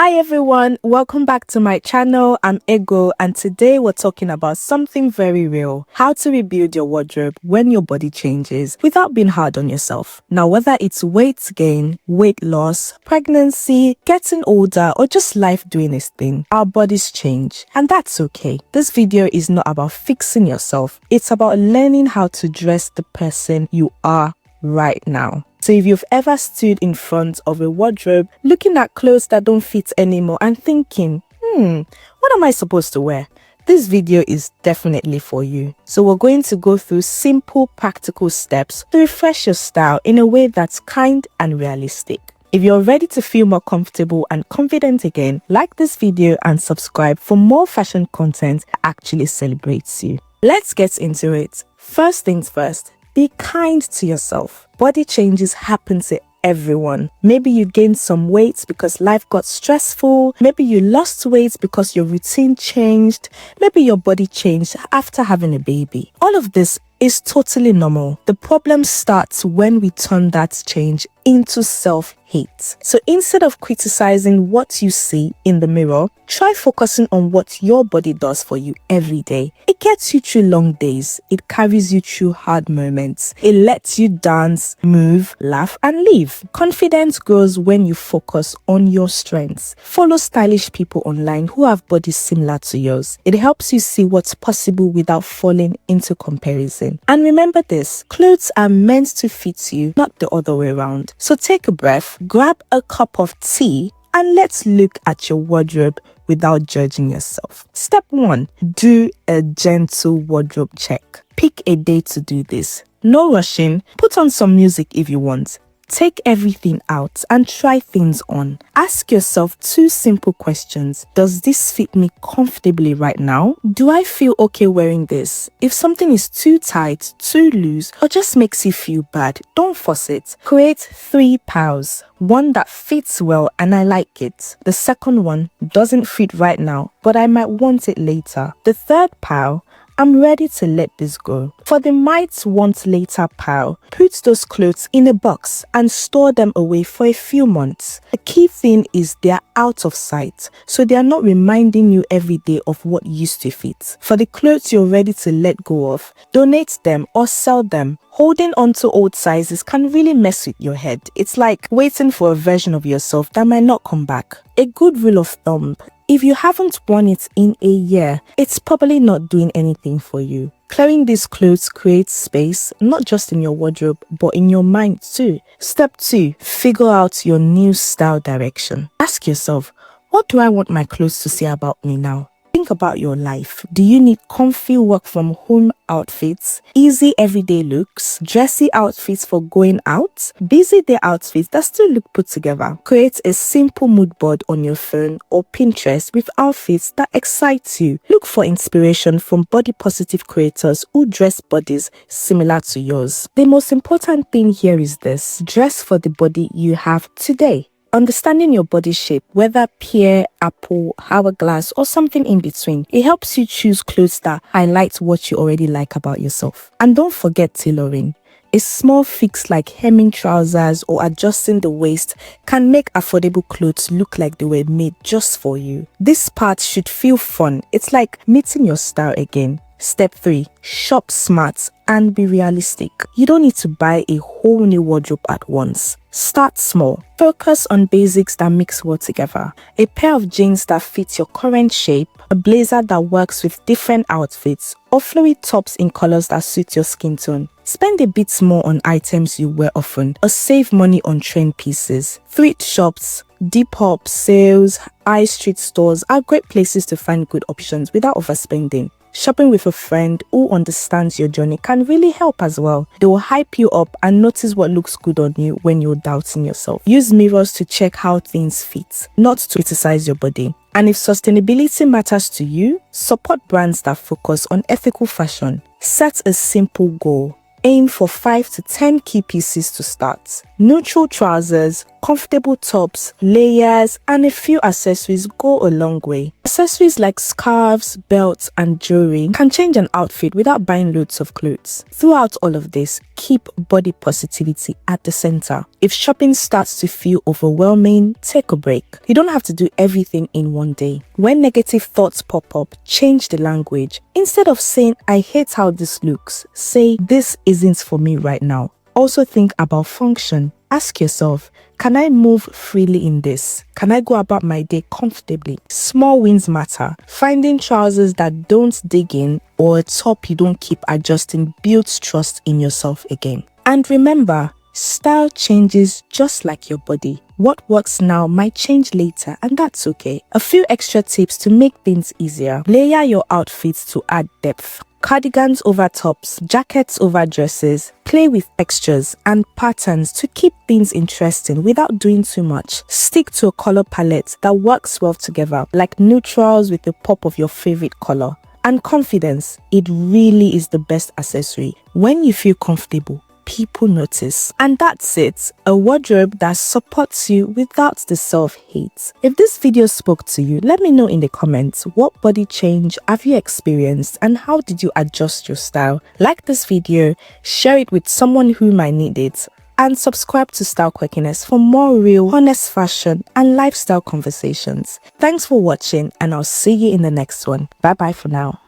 Hi everyone, welcome back to my channel. I'm Ego and today we're talking about something very real. How to rebuild your wardrobe when your body changes without being hard on yourself. Now whether it's weight gain, weight loss, pregnancy, getting older or just life doing its thing, our bodies change and that's okay. This video is not about fixing yourself, it's about learning how to dress the person you are right now. So if you've ever stood in front of a wardrobe looking at clothes that don't fit anymore and thinking, what am I supposed to wear? This video is definitely for you. So we're going to go through simple, practical steps to refresh your style in a way that's kind and realistic. If you're ready to feel more comfortable and confident again, like this video and subscribe for more fashion content that actually celebrates you. Let's get into it. First things first. Be kind to yourself. Body changes happen to everyone. Maybe you gained some weight because life got stressful. Maybe you lost weight because your routine changed. Maybe your body changed after having a baby. All of this is totally normal. The problem starts when we turn that change into self-hate. So instead of criticizing what you see in the mirror, try focusing on what your body does for you every day. It gets you through long days. It carries you through hard moments. It lets you dance, move, laugh, and live. Confidence grows when you focus on your strengths. Follow stylish people online who have bodies similar to yours. It helps you see what's possible without falling into comparison. And remember this, clothes are meant to fit you, not the other way around. So take a breath, grab a cup of tea, and let's look at your wardrobe without judging yourself. Step 1. Do a gentle wardrobe check. Pick a day to do this. No rushing. Put on some music if you want. Take everything out and try things on. Ask yourself 2 simple questions. Does this fit me comfortably right now? Do I feel okay wearing this? If something is too tight, too loose, or just makes you feel bad, don't force it. Create 3 piles. One that fits well and I like it. The second one doesn't fit right now, but I might want it later. The third pile, I'm ready to let this go. For the might want later pile, put those clothes in a box and store them away for a few months. The key thing is they're out of sight, so they are not reminding you every day of what used to fit. For the clothes you're ready to let go of, donate them or sell them. Holding on to old sizes can really mess with your head. It's like waiting for a version of yourself that might not come back. A good rule of thumb: if you haven't worn it in a year, it's probably not doing anything for you. Clearing these clothes creates space, not just in your wardrobe, but in your mind too. Step 2. Figure out your new style direction. Ask yourself, what do I want my clothes to say about me now? Think about your life. Do you need comfy work from home outfits, easy everyday looks, dressy outfits for going out, busy day outfits that still look put together? Create a simple mood board on your phone or Pinterest with outfits that excite you. Look for inspiration from body positive creators who dress bodies similar to yours. The most important thing here is this: dress for the body you have today. Understanding your body shape, whether pear, apple, hourglass, or something in between, it helps you choose clothes that highlight what you already like about yourself. And don't forget tailoring. A small fix like hemming trousers or adjusting the waist can make affordable clothes look like they were made just for you. This part should feel fun. It's like meeting your style again. Step 3. Shop smart and be realistic. You don't need to buy a whole new wardrobe at once. Start small. Focus on basics that mix well together. A pair of jeans that fit your current shape, a blazer that works with different outfits, or flowy tops in colors that suit your skin tone. Spend a bit more on items you wear often, or save money on trend pieces. Thrift shops, Depop, sales, high street stores are great places to find good options without overspending. Shopping with a friend who understands your journey can really help as well. They will hype you up and notice what looks good on you when you're doubting yourself. Use mirrors to check how things fit, not to criticize your body. And if sustainability matters to you, support brands that focus on ethical fashion. Set a simple goal. Aim for 5 to 10 key pieces to start. Neutral trousers, comfortable tops, layers, and a few accessories go a long way. Accessories like scarves, belts, and jewelry can change an outfit without buying loads of clothes. Throughout all of this, keep body positivity at the center. If shopping starts to feel overwhelming, take a break. You don't have to do everything in one day. When negative thoughts pop up, change the language. Instead of saying, "I hate how this looks," say, "This isn't for me right now." Also think about function. Ask yourself, can I move freely in this? Can I go about my day comfortably? Small wins matter. Finding trousers that don't dig in or a top you don't keep adjusting builds trust in yourself again. And remember, style changes just like your body. What works now might change later, and that's okay. A few extra tips to make things easier. Layer your outfits to add depth. Cardigans over tops, jackets over dresses. Play with textures and patterns to keep things interesting without doing too much. Stick to a color palette that works well together, like neutrals with the pop of your favorite color. And confidence, it really is the best accessory. When you feel comfortable, people notice. And that's it, a wardrobe that supports you without the self-hate. If this video spoke to you, let me know in the comments, what body change have you experienced and how did you adjust your style? Like this video, share it with someone who might need it, and subscribe to Style Quirkiness for more real, honest fashion and lifestyle conversations. Thanks for watching, and I'll see you in the next one. Bye bye for now.